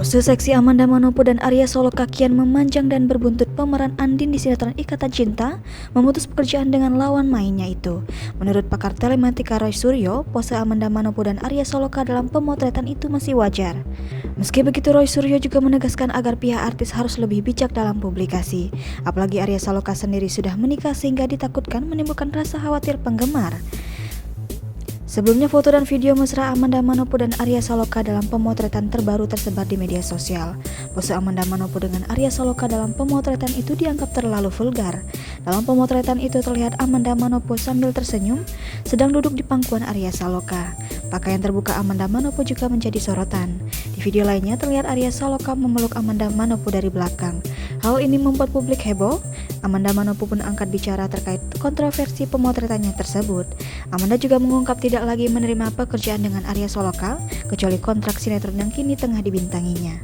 Pose seksi Amanda Manopo dan Arya Saloka kian memanjang dan berbuntut pemeran Andin di sinetron Ikatan Cinta memutus pekerjaan dengan lawan mainnya itu. Menurut pakar telematika Roy Suryo, pose Amanda Manopo dan Arya Saloka dalam pemotretan itu masih wajar. Meski begitu, Roy Suryo juga menegaskan agar pihak artis harus lebih bijak dalam publikasi. Apalagi Arya Saloka sendiri sudah menikah sehingga ditakutkan menimbulkan rasa khawatir penggemar. Sebelumnya, foto dan video mesra Amanda Manopo dan Arya Saloka dalam pemotretan terbaru tersebar di media sosial. Pose Amanda Manopo dengan Arya Saloka dalam pemotretan itu dianggap terlalu vulgar. Dalam pemotretan itu terlihat Amanda Manopo sambil tersenyum, sedang duduk di pangkuan Arya Saloka. Pakaian terbuka Amanda Manopo juga menjadi sorotan. Di video lainnya terlihat Arya Saloka memeluk Amanda Manopo dari belakang. Hal ini membuat publik heboh. Amanda Manopo pun angkat bicara terkait kontroversi pemotretannya tersebut. Amanda juga mengungkap tidak lagi menerima pekerjaan dengan Arya Saloka, kecuali kontrak sinetron yang kini tengah dibintanginya.